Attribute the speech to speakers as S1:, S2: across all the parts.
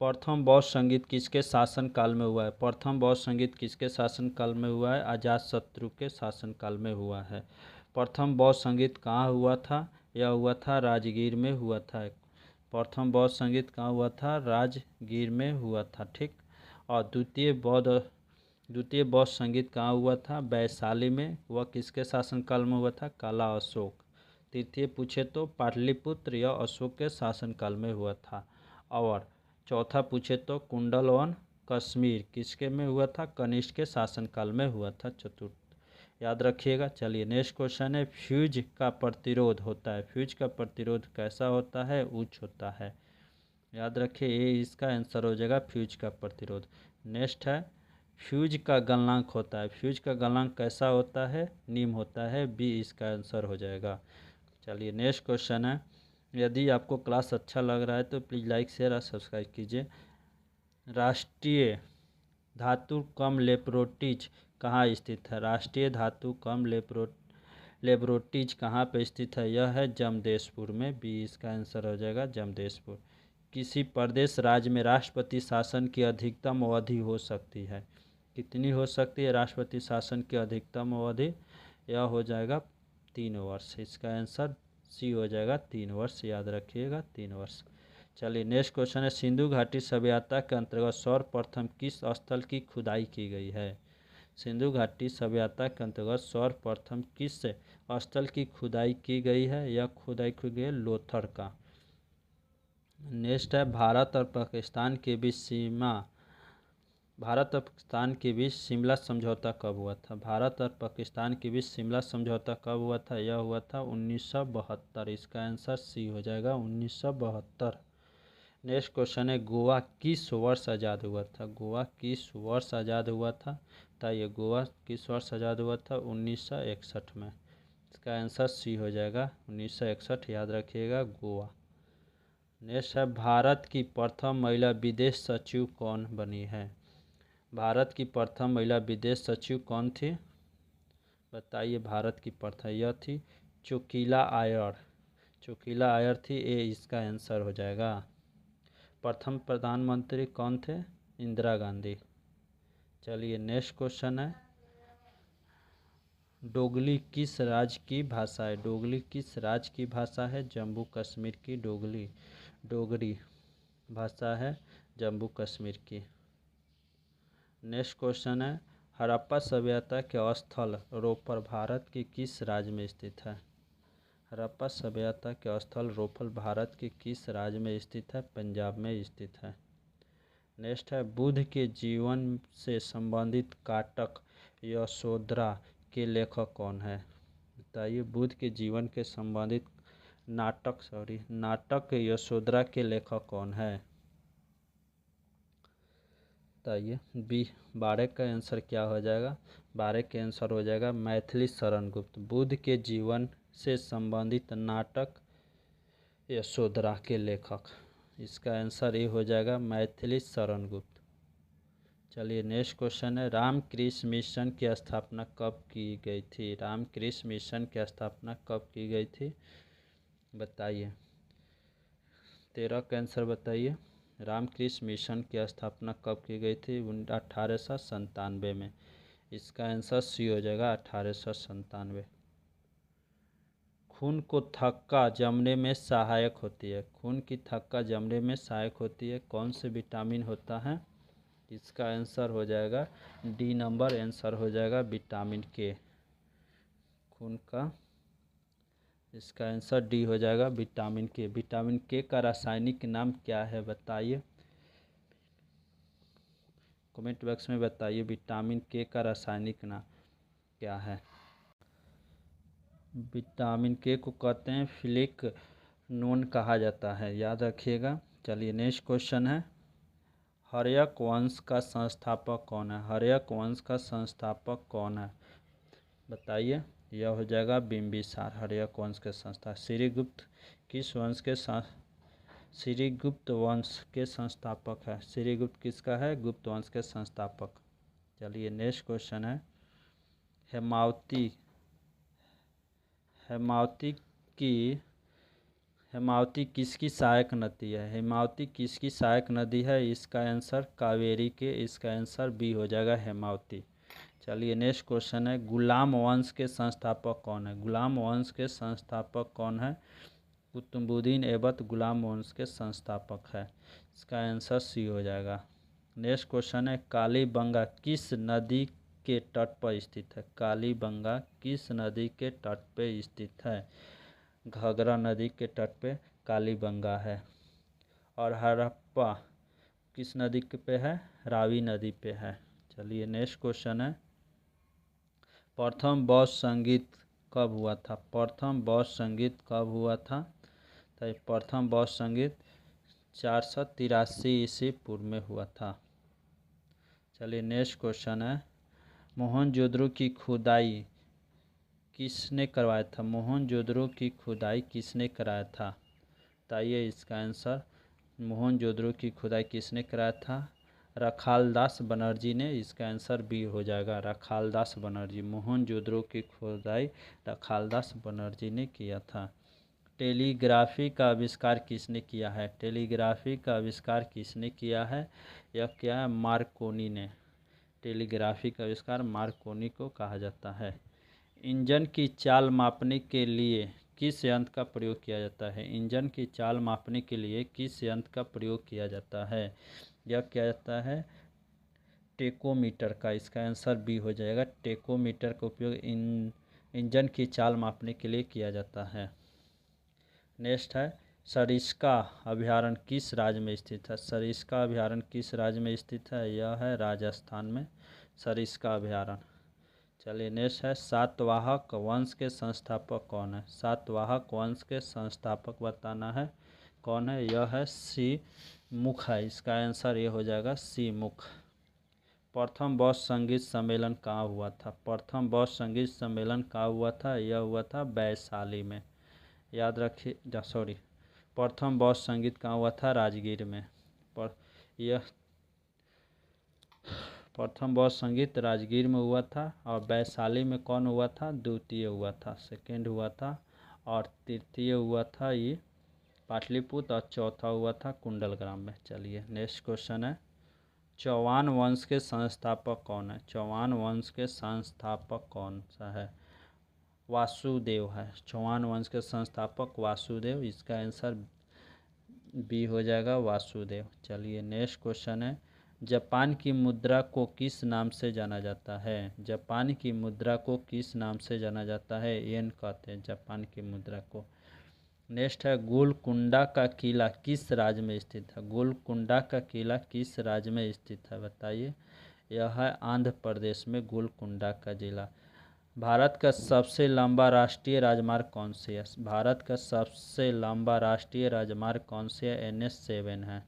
S1: प्रथम बौद्ध संगीत किसके शासन काल में हुआ है? प्रथम बौद्ध संगीत किसके शासन काल में हुआ है? अजातशत्रु के शासन काल में हुआ है। प्रथम बौद्ध संगीत कहाँ हुआ था? यह हुआ था राजगीर में हुआ था। प्रथम बौद्ध संगीत कहाँ हुआ था? राजगीर में हुआ था। ठीक। और द्वितीय बौद्ध संगीत कहाँ हुआ था? वैशाली में। वह किसके शासनकाल में हुआ था? काला अशोक। तृतीय पूछे तो पाटलिपुत्र या अशोक के शासनकाल में हुआ था। और चौथा पूछे तो कुंडलवन कश्मीर किसके में हुआ था? कनिष्क के शासनकाल में हुआ था। चतुर्थ याद रखिएगा। चलिए नेक्स्ट क्वेश्चन है, फ्यूज का प्रतिरोध होता है। फ्यूज का प्रतिरोध कैसा होता है? उच्च होता है। याद रखिए, ये इसका आंसर हो जाएगा, फ्यूज का प्रतिरोध। नेक्स्ट है, फ्यूज का गलनांक होता है। फ्यूज का गलनांक कैसा होता है? निम्न होता है। बी इसका आंसर हो जाएगा। चलिए नेक्स्ट क्वेश्चन है, यदि आपको क्लास अच्छा लग रहा है तो प्लीज़ लाइक शेयर और सब्सक्राइब कीजिए। राष्ट्रीय धातु कम लेबोरेटरीज कहाँ स्थित है? राष्ट्रीय धातु कम लेबोरेटरीज कहाँ पर स्थित है? यह है जमशेदपुर में। बी इसका आंसर हो जाएगा, जमशेदपुर। किसी प्रदेश राज्य में राष्ट्रपति शासन की अधिकतम अवधि हो सकती है? कितनी हो सकती है राष्ट्रपति शासन की अधिकतम अवधि? यह हो जाएगा 3 वर्ष। इसका आंसर सी हो जाएगा, 3 वर्ष। याद रखिएगा, 3 वर्ष। चलिए नेक्स्ट क्वेश्चन है, सिंधु घाटी सभ्यता के अंतर्गत सर्वप्रथम किस स्थल की खुदाई की गई है? सिंधु घाटी सभ्यता के अंतर्गत सर्वप्रथम किस स्थल की खुदाई की गई है? यह खुदाई की गई है लोथर का। नेक्स्ट है, भारत और पाकिस्तान के बीच शिमला समझौता कब हुआ था? भारत और पाकिस्तान के बीच शिमला समझौता कब हुआ था? यह हुआ था 1972। इसका आंसर सी हो जाएगा, 1972। नेक्स्ट क्वेश्चन है, गोवा किस वर्ष आज़ाद हुआ था? गोवा किस वर्ष आज़ाद हुआ था? बताइए, गोवा किस वर्ष आज़ाद हुआ था? 1961 में। इसका आंसर सी हो जाएगा, 1961। याद रखिएगा, गोवा। नेक्स्ट है, भारत की प्रथम महिला विदेश सचिव कौन बनी है? भारत की प्रथम महिला विदेश सचिव कौन थी? बताइए, भारत की प्रथम यह थी चोकिला आयर। चोकिला आयर थी। ए इसका आंसर हो जाएगा। प्रथम प्रधानमंत्री कौन थे? इंदिरा गांधी। चलिए नेक्स्ट क्वेश्चन है, डोगली किस राज्य की भाषा है? डोगली किस राज्य की भाषा है? जम्मू कश्मीर की डोगरी भाषा है जम्मू कश्मीर की। नेक्स्ट क्वेश्चन है, हड़प्पा सभ्यता के स्थल रोपड़ भारत के किस राज्य में स्थित है? हड़प्पा सभ्यता के स्थल रोपड़ भारत के किस राज्य में स्थित है? पंजाब में स्थित है। नेक्स्ट है, बुद्ध के जीवन से संबंधित नाटक यशोधरा के लेखक कौन है? बताइए, बुद्ध के जीवन के संबंधित नाटक यशोधरा के लेखक कौन है? बताइए, बी 12 का आंसर क्या हो जाएगा? 12 का आंसर हो जाएगा मैथिली शरण गुप्त। बुद्ध के जीवन से संबंधित नाटक यशोधरा के लेखक, इसका आंसर ये हो जाएगा मैथिली शरण गुप्त। चलिए नेक्स्ट क्वेश्चन है, रामकृष्ण मिशन की स्थापना कब की गई थी? रामकृष्ण मिशन की स्थापना कब की गई थी? बताइए, 13 का आंसर बताइए। रामकृष्ण मिशन की स्थापना कब की गई थी? 1897 में। इसका आंसर सी हो जाएगा, 1897। खून को थक्का जमने में सहायक होती है। खून की थक्का जमने में सहायक होती है कौन से विटामिन होता है? इसका आंसर हो जाएगा डी नंबर। आंसर हो जाएगा विटामिन के। खून का, इसका आंसर डी हो जाएगा विटामिन के। विटामिन के का रासायनिक नाम क्या है? बताइए, कमेंट बॉक्स में बताइए, विटामिन के का रासायनिक नाम क्या है? विटामिन के को कहते हैं फिलिक नोन कहा जाता है। याद रखिएगा। चलिए नेक्स्ट क्वेश्चन है, हर्यक वंश का संस्थापक कौन है? हर्यक वंश का संस्थापक कौन है? बताइए, यह हो जाएगा बिंबिसार। हर्यक वंश के संस्था श्रीगुप्त किस वंश के श्रीगुप्त वंश के संस्थापक है। श्रीगुप्त किसका है? गुप्त वंश के संस्थापक। चलिए नेक्स्ट क्वेश्चन है, हेमावती हेमावती किसकी सहायक नदी है? हेमावती किसकी सहायक नदी है? इसका आंसर कावेरी के, इसका आंसर बी हो जाएगा हेमावती। चलिए नेक्स्ट क्वेश्चन है, गुलाम वंश के संस्थापक कौन है? गुलाम वंश के संस्थापक कौन है? कुतुबुद्दीन ऐबक गुलाम वंश के संस्थापक है, इसका आंसर सी हो जाएगा। नेक्स्ट क्वेश्चन है, कालीबंगा किस नदी के तट पर स्थित है? कालीबंगा किस नदी के तट पे स्थित है? घाघरा नदी के तट पे कालीबंगा है। और हड़प्पा किस नदी पे है? रावी नदी पे है। चलिए नेक्स्ट क्वेश्चन है, प्रथम बौद्ध संगीत कब हुआ था? प्रथम बौद्ध संगीत कब हुआ था? तो प्रथम बौद्ध संगीत 483 ईस्वी पूर्व में हुआ था। चलिए नेक्स्ट क्वेश्चन है, मोहनजोदड़ो की खुदाई किसने करवाया था? मोहनजोदड़ो की खुदाई किसने कराया था? बताइए इसका आंसर। मोहनजोदड़ो की खुदाई किसने कराया था? रखालदास बनर्जी ने, इसका आंसर बी हो जाएगा, रखालदास बनर्जी। मोहनजोदड़ो की खुदाई रखालदास बनर्जी ने किया था। टेलीग्राफी का आविष्कार किसने किया है? टेलीग्राफी का आविष्कार किसने किया है? यह क्या है? मार्कोनी ने। टेलीग्राफी का आविष्कार मार्कोनी को कहा जाता है। इंजन की चाल मापने के लिए किस यंत्र का प्रयोग किया जाता है? इंजन की चाल मापने के लिए किस यंत्र का प्रयोग किया जाता है? यह किया जाता है टेकोमीटर का, इसका आंसर बी हो जाएगा। टेकोमीटर का उपयोग इंजन की चाल मापने के लिए किया जाता है। नेक्स्ट है, सरिस्का अभयारण्य किस राज्य में स्थित है? सरिस्का अभयारण्य किस राज्य में स्थित है? यह है राजस्थान में सरिस्का अभयारण्य। चलिए नेक्स्ट है, सातवाहक वंश के संस्थापक कौन है? सातवाहक वंश के संस्थापक बताना है कौन है? यह है सी मुख है, इसका आंसर ये हो जाएगा सी मुख। प्रथम बौद्ध संगीत सम्मेलन कहाँ हुआ था? प्रथम बौद्ध संगीत सम्मेलन कहाँ हुआ था? यह हुआ था वैशाली में, याद रखिए। सॉरी, प्रथम बौद्ध संगीत कहाँ हुआ था? राजगीर में। यह प्रथम बौद्ध संगीत राजगीर में हुआ था। और वैशाली में कौन हुआ था? द्वितीय हुआ था, सेकेंड हुआ था। और तृतीय हुआ था ये पाटलिपुत्र, और चौथा हुआ था कुंडलग्राम में। चलिए नेक्स्ट क्वेश्चन है, चौहान वंश के संस्थापक कौन है? चौहान वंश के संस्थापक कौन सा है? वासुदेव है। चौहान वंश के संस्थापक वासुदेव, इसका आंसर बी हो जाएगा वासुदेव। चलिए नेक्स्ट क्वेश्चन है, जापान की मुद्रा को किस नाम से जाना जाता है? जापान की मुद्रा को किस नाम से जाना जाता है? येन कहते हैं जापान की मुद्रा को। नेक्स्ट है, गोलकुंडा का किला किस राज्य में स्थित है? गोलकुंडा का किला किस राज्य में स्थित है? बताइए। यह है आंध्र प्रदेश में गोलकुंडा का जिला। भारत का सबसे लंबा राष्ट्रीय राजमार्ग कौन सी है? भारत का सबसे लंबा राष्ट्रीय राजमार्ग कौन सी है? NH7 है।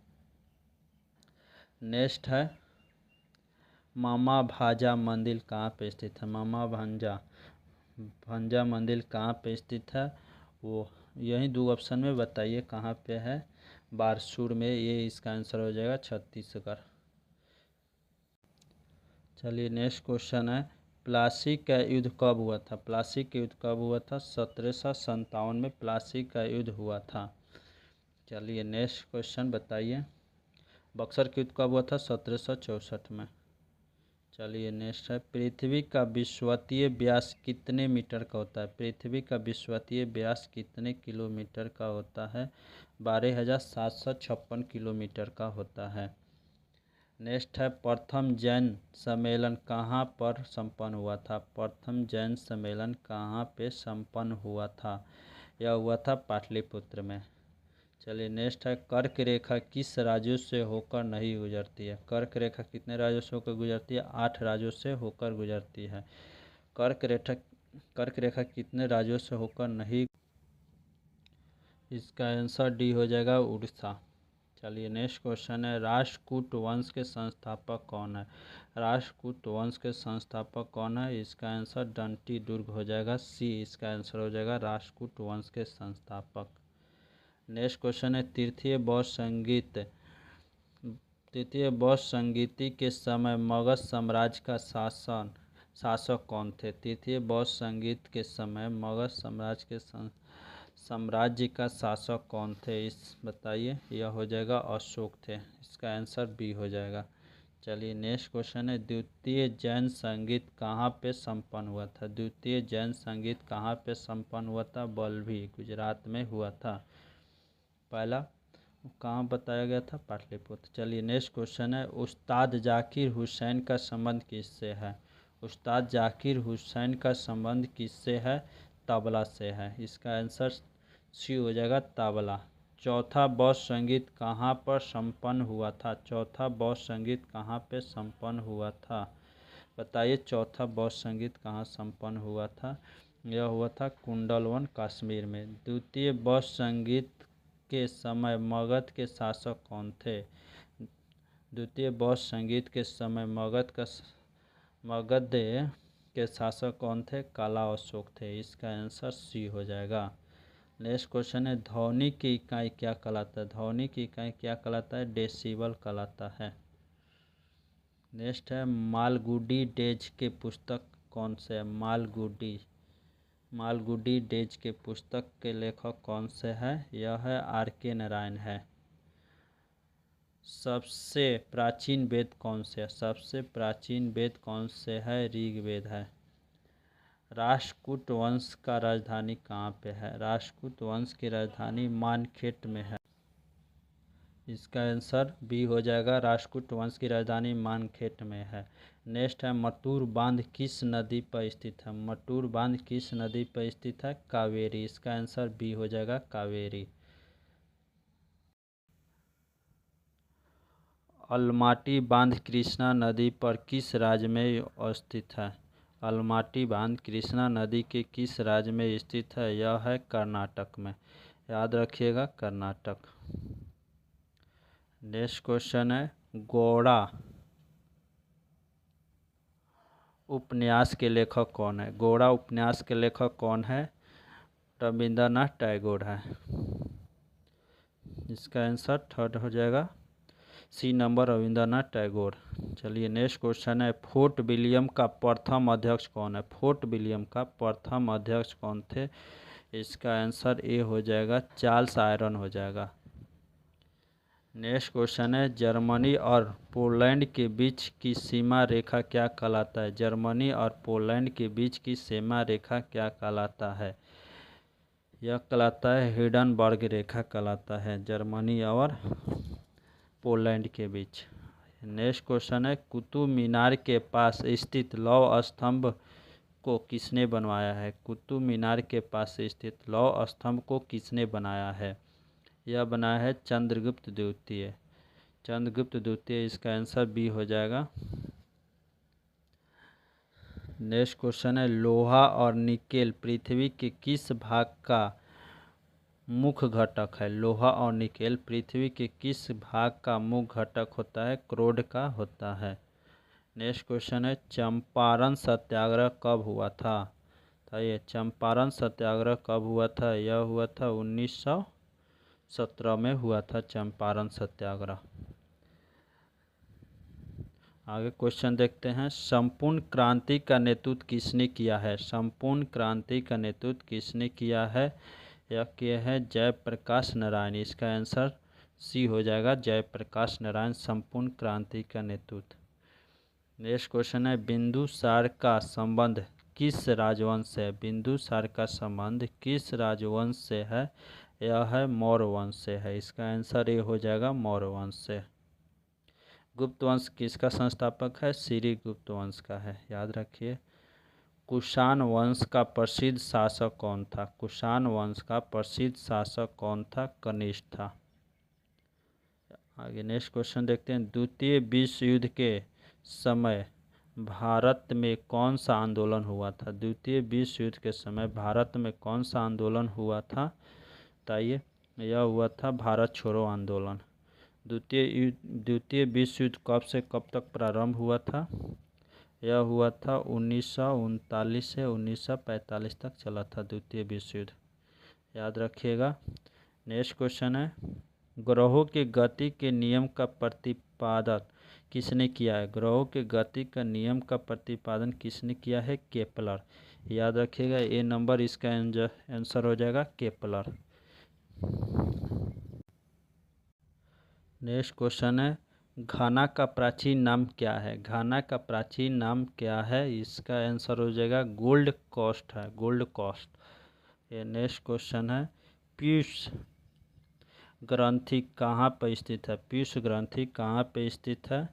S1: नेक्स्ट है, मामा भांजा मंदिर कहाँ पे स्थित है? मामा भांजा मंदिर कहाँ पे स्थित है? वो यही दो ऑप्शन में बताइए कहाँ पे है। बारसूर में, ये इसका आंसर हो जाएगा छत्तीसगढ़। चलिए नेक्स्ट क्वेश्चन है, प्लासी का युद्ध कब हुआ था? प्लासी का युद्ध कब हुआ था? 1757 में प्लासी का युद्ध हुआ था। चलिए नेक्स्ट क्वेश्चन बताइए, बक्सर का युद्ध कब हुआ था? 1764 में। चलिए नेक्स्ट है, पृथ्वी का विषुवतीय व्यास कितने मीटर का होता है? पृथ्वी का विषुवतीय व्यास कितने किलोमीटर का होता है? 12,756 किलोमीटर का होता है। नेक्स्ट है, प्रथम जैन सम्मेलन कहाँ पर संपन्न हुआ था? प्रथम जैन सम्मेलन कहाँ पे संपन्न हुआ था? यह हुआ था पाटलिपुत्र में। चलिए नेक्स्ट है, कर्क रेखा किस राज्यों से होकर नहीं गुजरती है? कर्क रेखा कितने राज्यों से होकर गुजरती है? 8 राज्यों से होकर गुजरती है। कर्क रेखा कितने राज्यों से होकर नहीं? इसका आंसर डी हो जाएगा, उड़ीसा। चलिए नेक्स्ट क्वेश्चन है, राष्ट्रकूट वंश के संस्थापक कौन है? राष्ट्रकूट वंश के संस्थापक कौन है? इसका आंसर डंटी दुर्ग हो जाएगा, सी इसका आंसर हो जाएगा, राष्ट्रकूट वंश के संस्थापक। नेक्स्ट क्वेश्चन है, तृतीय बौद्ध संगीति के समय मगध साम्राज्य का शासक कौन थे? तृतीय बौद्ध संगीत के समय मगध साम्राज्य के साम्राज्य का शासक कौन थे, इस बताइए। यह हो जाएगा अशोक थे, इसका आंसर बी हो जाएगा। चलिए नेक्स्ट क्वेश्चन है, द्वितीय जैन संगीत कहाँ पे संपन्न हुआ था। द्वितीय जैन संगीत कहाँ पे संपन्न हुआ था। वल्लभी गुजरात में हुआ था। पहला कहाँ बताया गया था, पाटलिपुत्र। चलिए नेक्स्ट क्वेश्चन है, उस्ताद जाकिर हुसैन का संबंध किससे है। उस्ताद जाकिर हुसैन का संबंध किससे है, तबला से है, इसका आंसर सी हो जाएगा, तबला। चौथा बौद्ध संगीत कहाँ पर संपन्न हुआ था। चौथा बौद्ध संगीत कहाँ पे संपन्न हुआ था, बताइए। चौथा बौद्ध संगीत कहाँ संपन्न हुआ था। यह हुआ था कुंडलवन, कश्मीर में। द्वितीय बौद्ध संगीत के समय मगध के शासक कौन थे। द्वितीय बौद्ध संगीत के समय मगध के शासक कौन थे, काला अशोक थे, इसका आंसर सी हो जाएगा। नेक्स्ट क्वेश्चन है, ध्वनि की इकाई क्या कहलाता है। ध्वनि की इकाई क्या कहलाता है, डेसिबल कहलाता है। नेक्स्ट है, मालगुडी डेज के पुस्तक कौन से है। मालगुडी डेज के पुस्तक के लेखक कौन से है, यह है R.K. नारायण है। सबसे प्राचीन वेद कौन से है। सबसे प्राचीन वेद कौन से है, ऋग्वेद है। राष्ट्रकूट वंश का राजधानी कहाँ पे है। राष्ट्रकूट वंश की राजधानी मानखेट में है, इसका आंसर बी हो जाएगा। राष्ट्रकूट वंश की राजधानी मानखेट में है। नेक्स्ट है, मटूर बांध किस नदी पर स्थित है। मटूर बांध किस नदी पर स्थित है, कावेरी, इसका आंसर बी हो जाएगा, कावेरी। अलमाटी बांध कृष्णा नदी पर किस राज्य में स्थित है। अलमाटी बांध कृष्णा नदी के किस राज्य में स्थित है, यह है कर्नाटक में, याद रखिएगा, कर्नाटक। नेक्स्ट क्वेश्चन है, गोड़ा उपन्यास के लेखक कौन है। गोड़ा उपन्यास के लेखक कौन है, रविंद्रनाथ टैगोर है, इसका आंसर थर्ड हो जाएगा, सी नंबर, रविंद्रनाथ टैगोर। चलिए नेक्स्ट क्वेश्चन है, फोर्ट विलियम का प्रथम अध्यक्ष कौन है। फोर्ट विलियम का प्रथम अध्यक्ष कौन थे, इसका आंसर ए हो जाएगा, चार्ल्स आयरन हो जाएगा। नेक्स्ट क्वेश्चन है, जर्मनी और पोलैंड के बीच की सीमा रेखा क्या कहलाता है। जर्मनी और पोलैंड के बीच की सीमा रेखा क्या कहलाता है, यह कहलाता है हिंडनबर्ग रेखा कहलाता है, जर्मनी और पोलैंड के बीच। नेक्स्ट क्वेश्चन है, कुतुब मीनार के पास स्थित लौह स्तंभ को किसने बनवाया है। कुतुब मीनार के पास स्थित लौह स्तंभ को किसने बनाया है, यह बनाया है चंद्रगुप्त द्वितीय। चंद्रगुप्त द्वितीय, इसका आंसर बी हो जाएगा। नेक्स्ट क्वेश्चन है, लोहा और निकेल पृथ्वी के किस भाग का मुख्य घटक है। लोहा और निकेल पृथ्वी के किस भाग का मुख्य घटक होता है, क्रोड का होता है। नेक्स्ट क्वेश्चन है, चंपारण सत्याग्रह कब हुआ था। तो ये चंपारण सत्याग्रह कब हुआ था, यह हुआ था 1917 में हुआ था चंपारण सत्याग्रह। आगे क्वेश्चन देखते हैं, संपूर्ण क्रांति का नेतृत्व किसने किया है। संपूर्ण क्रांति का नेतृत्व किसने किया है, यह किया है जयप्रकाश नारायण, इसका आंसर सी हो जाएगा, जयप्रकाश नारायण संपूर्ण क्रांति का नेतृत्व। नेक्स्ट क्वेश्चन है, बिंदुसार का संबंध किस राजवंश से है। बिंदुसार का संबंध किस राजवंश से है, यह है मौर्य वंश से है, इसका आंसर ये हो जाएगा, मौर्य वंश से। गुप्त वंश किसका संस्थापक है, श्री गुप्त वंश का है, याद रखिए। कुषाण वंश का प्रसिद्ध शासक कौन था। कुषाण वंश का प्रसिद्ध शासक कौन था, कनिष्क था। आगे नेक्स्ट क्वेश्चन देखते हैं, द्वितीय विश्व युद्ध के समय भारत में कौन सा आंदोलन हुआ था। द्वितीय विश्व युद्ध के समय भारत में कौन सा आंदोलन हुआ था, बताइए। यह हुआ था भारत छोड़ो आंदोलन। द्वितीय विश्व युद्ध कब से कब तक प्रारंभ हुआ था, यह हुआ था 1939 से 1945 तक चला था द्वितीय विश्व युद्ध, याद रखिएगा। नेक्स्ट क्वेश्चन है, ग्रहों के गति के नियम का प्रतिपादन किसने किया है। ग्रहों के गति का नियम का प्रतिपादन किसने किया है, केपलर, याद रखिएगा ए नंबर इसका आंसर हो जाएगा केपलर। नेक्स्ट क्वेश्चन है घाना का प्राचीन नाम क्या है? घाना का प्राचीन नाम क्या है? इसका आंसर हो जाएगा गोल्ड कोस्ट है, गोल्ड कोस्ट। ये नेक्स्ट क्वेश्चन है पीयूष ग्रंथि कहाँ पर स्थित है? पीयूष ग्रंथि कहाँ पे स्थित है?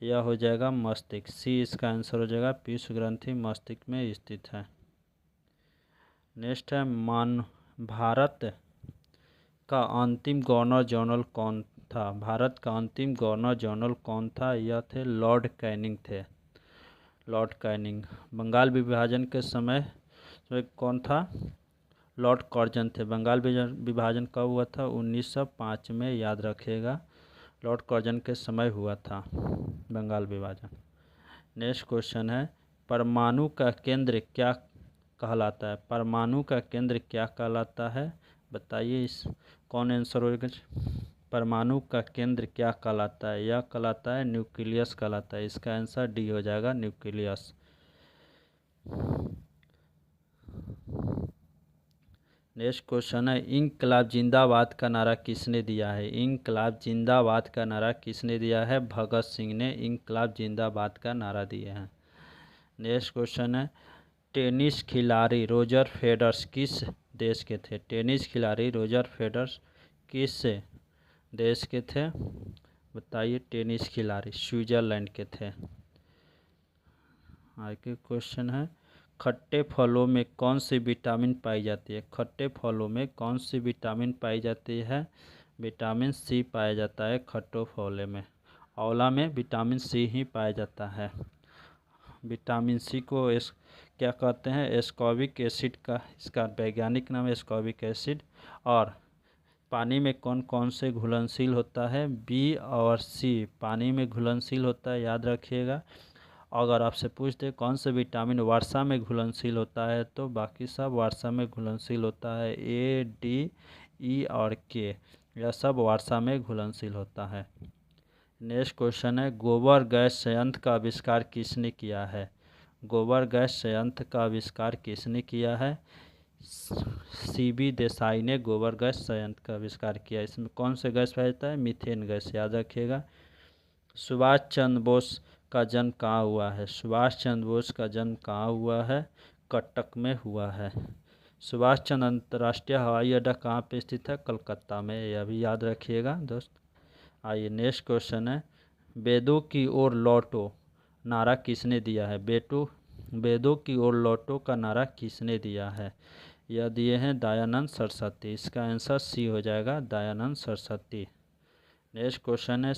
S1: यह हो जाएगा मस्तिष्क, सी इसका आंसर हो जाएगा, पीयूष ग्रंथि मस्तिष्क में स्थित है। नेक्स्ट है भारत का अंतिम गवर्नर जनरल कौन था? भारत का अंतिम गवर्नर जनरल कौन था? यह थे लॉर्ड कैनिंग थे, लॉर्ड कैनिंग। बंगाल विभाजन के समय कौन था? लॉर्ड कर्जन थे। बंगाल विभाजन कब हुआ था? 1905 में, याद रखिएगा, लॉर्ड कर्जन के समय हुआ था बंगाल विभाजन। नेक्स्ट क्वेश्चन है परमाणु का केंद्र क्या कहलाता है? परमाणु का केंद्र क्या कहलाता है? बताइए, इस कौन आंसर होगा? परमाणु का केंद्र क्या कहलाता है? यह कहलाता है न्यूक्लियस कहलाता है। इसका आंसर डी हो जाएगा, न्यूक्लियस। नेक्स्ट क्वेश्चन है इंकलाब जिंदाबाद का नारा किसने दिया है? इंकलाब जिंदाबाद का नारा किसने दिया है? भगत सिंह ने इंकलाब जिंदाबाद का नारा दिया है। नेक्स्ट क्वेश्चन है टेनिस खिलाड़ी रोजर फेडरर किस देश के थे? टेनिस खिलाड़ी रोजर फेडरर किस देश के थे? बताइए, टेनिस खिलाड़ी स्विट्जरलैंड के थे। आगे क्वेश्चन है खट्टे फलों में कौन सी विटामिन पाई जाती है? खट्टे फलों में कौन सी विटामिन पाई जाती है? विटामिन सी पाया जाता है खट्टे फलों में। आंवला में विटामिन सी ही पाया जाता है। विटामिन सी को क्या कहते हैं? एस्कॉर्बिक एसिड का इसका वैज्ञानिक नाम है एस्कॉर्बिक एसिड। और पानी में कौन कौन से घुलनशील होता है? बी और सी पानी में घुलनशील होता है, याद रखिएगा। अगर आपसे पूछ दे कौन से विटामिन वर्षा में घुलनशील होता है, तो बाकी सब वर्षा में घुलनशील होता है। ए, डी, ई और के, यह सब वर्षा में घुलनशील होता है। नेक्स्ट क्वेश्चन है गोबर गैस संयंत्र का आविष्कार किसने किया है? गोबर गैस संयंत्र का आविष्कार किसने किया है? सीबी देसाई ने गोबर गैस संयंत्र का आविष्कार किया। इसमें कौन से गैस पाया जाता है? मीथेन गैस, याद रखिएगा। सुभाष चंद्र बोस का जन्म कहाँ हुआ है? सुभाष चंद्र बोस का जन्म कहाँ हुआ है? कटक में हुआ है। सुभाष चंद्र अंतर्राष्ट्रीय हवाई अड्डा कहाँ पे स्थित है? कलकत्ता में, यह भी याद रखिएगा दोस्त। आइए नेक्स्ट क्वेश्चन है वेदों की ओर लौटो नारा किसने दिया है? वेदों की ओर लौटो का नारा किसने दिया है? यह दिए हैं दयानंद सरस्वती। इसका आंसर सी हो जाएगा, दयानंद सरस्वती। नेक्स्ट क्वेश्चन है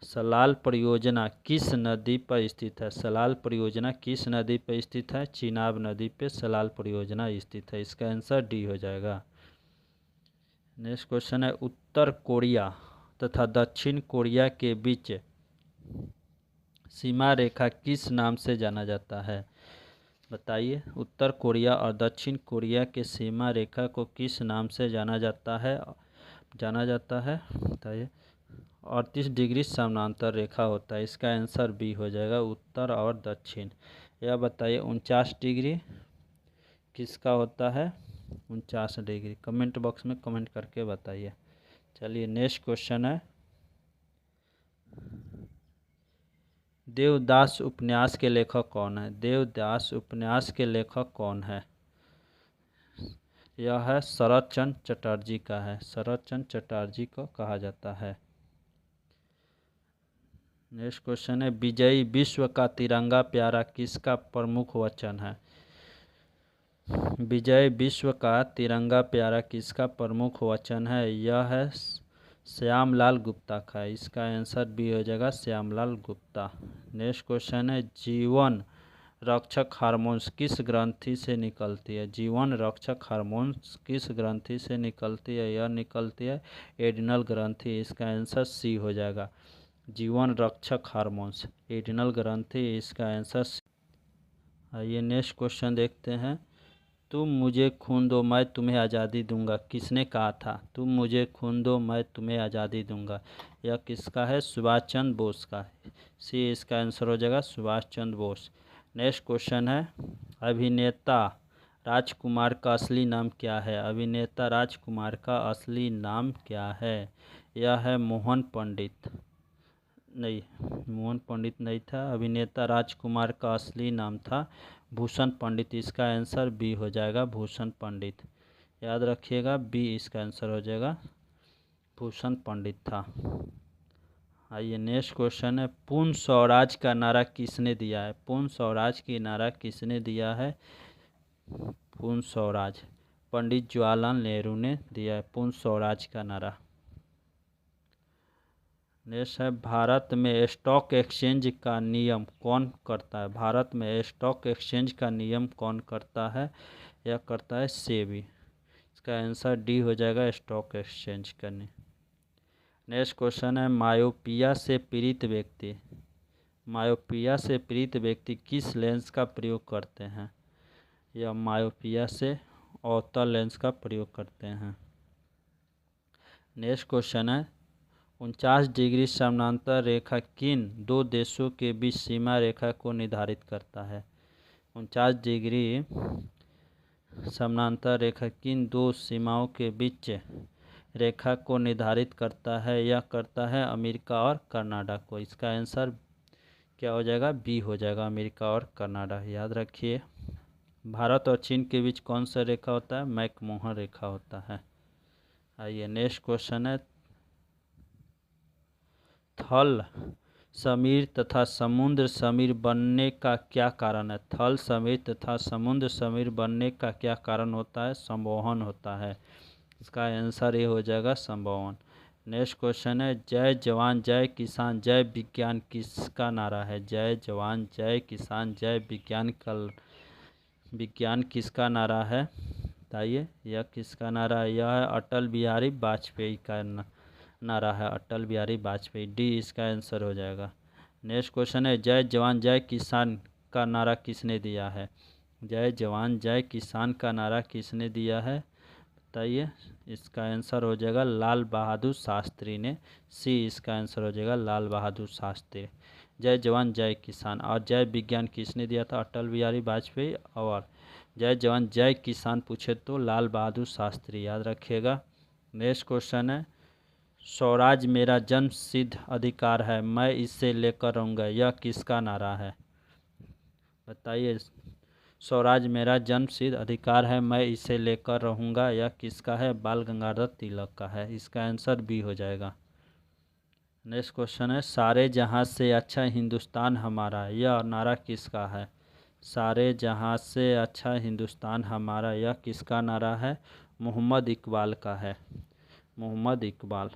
S1: सलाल परियोजना किस नदी पर स्थित है? सलाल परियोजना किस नदी पर स्थित है? चिनाब नदी पे सलाल परियोजना स्थित है। इसका आंसर डी हो जाएगा। नेक्स्ट क्वेश्चन है उत्तर कोरिया तथा दक्षिण कोरिया के बीच सीमा रेखा किस नाम से जाना जाता है? बताइए, उत्तर कोरिया और दक्षिण कोरिया के सीमा रेखा को किस नाम से जाना जाता है? बताइए। 38 डिग्री समानांतर रेखा होता है। इसका आंसर बी हो जाएगा, उत्तर और दक्षिण। यह बताइए 49 डिग्री किसका होता है? 49 डिग्री। कमेंट बॉक्स में कमेंट करके बताइए। चलिए नेक्स्ट क्वेश्चन है देवदास उपन्यास के लेखक कौन है? देवदास उपन्यास के लेखक कौन है? यह है शरत चंद्र चटर्जी का है, शरत चंद्र चटर्जी को कहा जाता है। नेक्स्ट क्वेश्चन है विजयी विश्व का तिरंगा प्यारा किसका प्रमुख वचन है? विजय विश्व का तिरंगा प्यारा किसका प्रमुख वचन है? यह है श्यामलाल गुप्ता का। इसका आंसर बी हो जाएगा, श्यामलाल गुप्ता। नेक्स्ट क्वेश्चन है जीवन रक्षक हार्मोन्स किस ग्रंथि से निकलती है? जीवन रक्षक हार्मोन्स किस ग्रंथि से निकलती है? यह निकलती है एड्रिनल ग्रंथि। इसका आंसर सी हो जाएगा, जीवन रक्षक हार्मोन्स एड्रिनल ग्रंथि। इसका आंसर सी। आइए नेक्स्ट क्वेश्चन देखते हैं तुम मुझे खून दो मैं तुम्हें आज़ादी दूंगा किसने कहा था? तुम मुझे खून दो मैं तुम्हें आज़ादी दूंगा, यह किसका है? सुभाष चंद्र बोस का। सी इसका आंसर हो जाएगा, सुभाष चंद्र बोस। नेक्स्ट क्वेश्चन है, अभिनेता राजकुमार का असली नाम क्या है? अभिनेता राजकुमार का असली नाम क्या है? यह है मोहन पंडित। नहीं, मोहन पंडित नहीं था। अभिनेता राजकुमार का असली नाम था भूषण पंडित। इसका आंसर बी हो जाएगा, भूषण पंडित। याद रखिएगा, बी इसका आंसर हो जाएगा, भूषण पंडित था। आइए नेक्स्ट क्वेश्चन है, पूर्ण स्वराज का नारा किसने दिया है? पूर्ण स्वराज की नारा किसने दिया है? पूर्ण स्वराज पंडित जवाहरलाल नेहरू ने दिया है पूर्ण स्वराज का नारा। नेक्स्ट है, भारत में स्टॉक एक्सचेंज का नियम कौन करता है? भारत में स्टॉक एक्सचेंज का नियम कौन करता है? यह करता है सेबी। इसका आंसर डी हो जाएगा, स्टॉक एक्सचेंज करने। नेक्स्ट क्वेश्चन है, मायोपिया से पीड़ित व्यक्ति किस लेंस का प्रयोग करते हैं? यह मायोपिया से अवतल लेंस का प्रयोग करते हैं। नेक्स्ट क्वेश्चन है, 49 डिग्री समानांतर रेखा किन दो देशों के बीच सीमा रेखा को निर्धारित करता है? 49 डिग्री समानांतर रेखा किन दो सीमाओं के बीच रेखा को निर्धारित करता है? यह करता है अमेरिका और कनाडा को। इसका आंसर क्या हो जाएगा? बी हो जाएगा, अमेरिका और कनाडा। याद रखिए, भारत और चीन के बीच कौन सा रेखा होता है? मैकमोहन रेखा होता है। आइए नेक्स्ट क्वेश्चन है, थल समीर तथा समुद्र समीर बनने का क्या कारण है? थल समीर तथा समुद्र समीर बनने का क्या कारण होता है? संवहन होता है। इसका आंसर ये हो जाएगा, संवहन। नेक्स्ट क्वेश्चन है, जय जवान जय किसान जय विज्ञान किसका नारा है? जय जवान जय किसान जय विज्ञान किसका नारा है? बताइए, यह किसका नारा है? यह है अटल बिहारी वाजपेयी का नारा है, अटल बिहारी वाजपेयी। डी इसका आंसर हो जाएगा। नेक्स्ट क्वेश्चन है, जय जवान जय किसान का नारा किसने दिया है? जय जवान जय किसान का नारा किसने दिया है? बताइए, इसका आंसर हो जाएगा लाल बहादुर शास्त्री ने। सी इसका आंसर हो जाएगा, लाल बहादुर शास्त्री। जय जवान जय किसान और जय विज्ञान किसने दिया था? अटल बिहारी वाजपेयी। और जय जवान जय किसान पूछे तो लाल बहादुर शास्त्री। याद रखिएगा। नेक्स्ट क्वेश्चन है, स्वराज मेरा जन्म सिद्ध अधिकार है, मैं इसे लेकर रहूँगा, यह किसका नारा है? बताइए, स्वराज मेरा जन्म सिद्ध अधिकार है, मैं इसे लेकर रहूँगा, यह किसका है? बाल गंगाधर तिलक का है। इसका आंसर बी हो जाएगा। नेक्स्ट क्वेश्चन है, सारे जहां से अच्छा हिंदुस्तान हमारा, यह नारा किसका है? सारे जहां से अच्छा हिंदुस्तान हमारा, यह किसका नारा है? मोहम्मद इकबाल का है, मोहम्मद इकबाल।